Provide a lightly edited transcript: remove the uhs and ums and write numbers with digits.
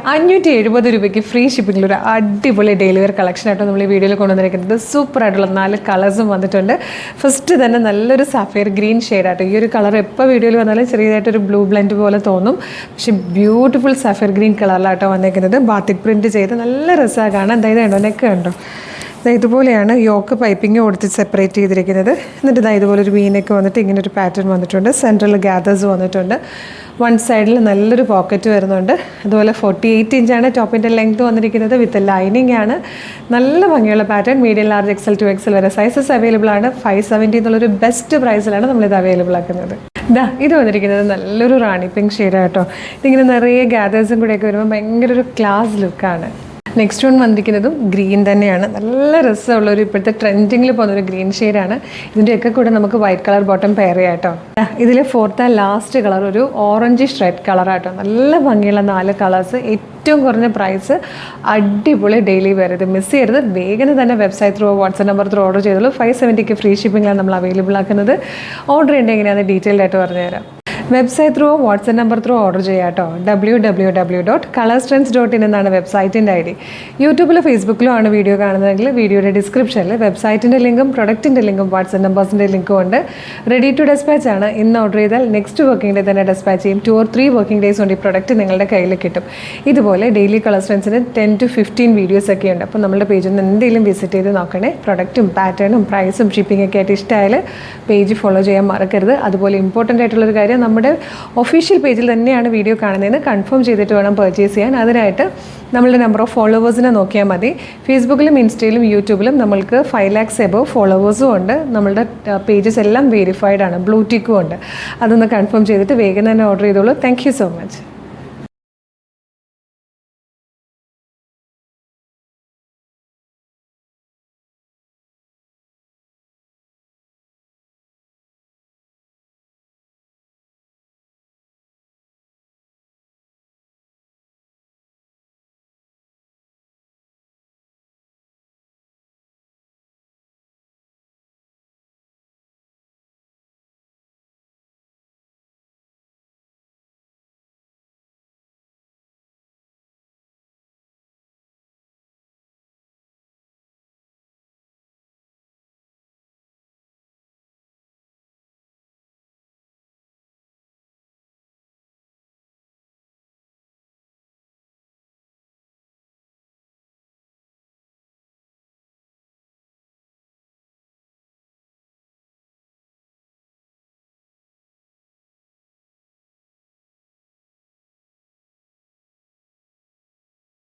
570 രൂപയ്ക്ക് ഫ്രീ ഷിപ്പിംഗിൽ ഒരു അടിപൊളി ഡെയിലി വെയർ കളക്ഷനായിട്ടോ നമ്മൾ ഈ വീഡിയോയിൽ കൊണ്ടുവന്നിരിക്കുന്നത്. സൂപ്പറായിട്ടുള്ള 4 കളേഴ്സും വന്നിട്ടുണ്ട്. ഫസ്റ്റ് തന്നെ നല്ലൊരു സഫയർ ഗ്രീൻ ഷെയ്ഡാട്ടോ. ഈ ഒരു കളർ എപ്പോൾ വീഡിയോയിൽ വന്നാലും ചെറിയതായിട്ടൊരു ബ്ലൂ ബ്ലെൻഡ് പോലെ തോന്നും, പക്ഷേ ബ്യൂട്ടിഫുൾ സഫയർ ഗ്രീൻ കളറിലാട്ടോ വന്നേക്കുന്നത്. ബാത്തിക് പ്രിൻറ്റ് ചെയ്ത് നല്ല രസമാണ് കാണാൻ. എന്തായത് കണ്ടോ, നെക്ക് കണ്ടോ, ഇതുപോലെയാണ് യോക്ക് പൈപ്പിംഗ് കൊടുത്ത് സെപ്പറേറ്റ് ചെയ്തിരിക്കുന്നത്. എന്നിട്ട് ഇതുപോലെ ഒരു വീനൊക്കെ വന്നിട്ട് ഇങ്ങനെ ഒരു പാറ്റേൺ വന്നിട്ടുണ്ട്. സെൻട്രൽ ഗ്യാദേഴ്സ് വന്നിട്ടുണ്ട്. വൺ സൈഡിൽ നല്ലൊരു പോക്കറ്റ് വരുന്നുണ്ട്. അതുപോലെ 48 ഇഞ്ചാണ് ടോപ്പിൻ്റെ ലെങ്ത് വന്നിരിക്കുന്നത്. വിത്ത് ലൈനിങ് ആണ്. നല്ല ഭംഗിയുള്ള pattern. Medium, large, XL to XL വരെ സൈസസ് അവൈലബിൾ ആണ്. 570 എന്നുള്ളൊരു ബെസ്റ്റ് പ്രൈസിലാണ് നമ്മളിത് അവൈലബിൾ ആക്കുന്നത്. ഇത് വന്നിരിക്കുന്നത് നല്ലൊരു റാണി പിങ്ക് ഷെയ്ഡാട്ടോ. ഇതിങ്ങനെ നിറയെ ഗ്യാദേഴ്സും കൂടെയൊക്കെ വരുമ്പോൾ ഭയങ്കര ഒരു ക്ലാസ് ലുക്കാണ്. നെക്സ്റ്റ് വൺ വന്നിരിക്കുന്നതും ഗ്രീൻ തന്നെയാണ്. നല്ല രസമുള്ളൊരു ഇപ്പോഴത്തെ ട്രെൻഡിങ്ങിൽ പോകുന്നൊരു ഗ്രീൻ ഷെയ്ഡാണ്. ഇതിൻ്റെയൊക്കെ കൂടെ നമുക്ക് വൈറ്റ് കളർ ബോട്ടം പെയർ ചെയ്യാം കേട്ടോ. ഇതിൽ ഫോർത്ത് ആൻഡ് ലാസ്റ്റ് കളർ ഒരു ഓറഞ്ചിഷ് റെഡ് കളറാട്ടോ. നല്ല ഭംഗിയുള്ള 4 കളേഴ്സ്, ഏറ്റവും കുറഞ്ഞ പ്രൈസ്, അടിപൊളി ഡെയിലി വെയർ. ഇത് മിസ് ചെയ്യരുത്. വേഗം തന്നെ website through WhatsApp number through order ചെയ്തോളൂ. 570 ഫ്രീ ഷിപ്പിംഗിലാണ് നമ്മൾ അവൈലബിൾ ആക്കുന്നത്. ഓർഡർ ചെയ്യേണ്ടത് എങ്ങനെയാണെന്ന് ഡീറ്റെയിൽഡ് ആയിട്ട് പറഞ്ഞുതരാം. Website through WhatsApp number through order ചെയ്യാം കേട്ടോ. www.colorstrends.in എന്നാണ് വെബ്സൈറ്റിൻ്റെ ID. യൂട്യൂബിലോ ഫേസ്ബുക്കിലോ ആണ് വീഡിയോ കാണുന്നതെങ്കിൽ വീഡിയോയുടെ ഡിസ്ക്രിപ്ഷനിൽ വെബ്സൈറ്റിൻ്റെ ലിങ്കും പ്രൊഡക്റ്റിൻ്റെ ലിങ്കും വാട്സ്ആപ്പ് നമ്പേഴ്സിൻ്റെ ലിങ്കും ഉണ്ട്. റെഡി ടു ഡെസ്പാച്ച് ആണ്. ഇന്ന് ഓർഡർ ചെയ്താൽ നെക്സ്റ്റ് വർക്കിംഗ് ഡേ തന്നെ ഡെസ്പാച്ച് ചെയ്യും. 2 or 3 വർക്കിംഗ് ഡേയ്സ് കൊണ്ട് ഈ പ്രൊഡക്റ്റ് നിങ്ങളുടെ കയ്യിൽ കിട്ടും. ഇതുപോലെ ഡെയിലി കളർ സ്ട്രെൻസിന് 10 to 15 വീഡിയോസ് ഒക്കെ ഉണ്ട്. അപ്പോൾ നമ്മുടെ പേജിൽ നിന്ന് എന്തെങ്കിലും വിസിറ്റ് ചെയ്ത് നോക്കണേ. പ്രൊഡക്റ്റും പാറ്റേണും പ്രൈസും ഷിപ്പിംഗ് ഒക്കെ ആയിട്ട് ഇഷ്ടമായാൽ പേജ് ഫോളോ ചെയ്യാൻ മറക്കരുത്. അതുപോലെ ഇമ്പോർട്ടൻ്റ് ആയിട്ടുള്ളൊരു കാര്യം, നമ്മുടെ ഒഫീഷ്യൽ പേജിൽ തന്നെയാണ് വീഡിയോ കാണുന്നതെന്ന് കൺഫേം ചെയ്തിട്ട് വേണം പർച്ചേസ് ചെയ്യാൻ. അതിനായിട്ട് നമ്മളുടെ നമ്പർ ഓഫ് ഫോളോവേഴ്സിനെ നോക്കിയാൽ മതി. ഫേസ്ബുക്കിലും ഇൻസ്റ്റയിലും യൂട്യൂബിലും നമ്മൾക്ക് 5 lakhs എബവ് ഫോളോവേഴ്സും ഉണ്ട്. നമ്മളുടെ പേജസ് എല്ലാം വെരിഫൈഡ് ആണ്, ബ്ലൂ ടിക്കും ഉണ്ട്. അതൊന്ന് കൺഫേം ചെയ്തിട്ട് വേഗം തന്നെ ഓർഡർ ചെയ്തോളൂ. Thank you so much.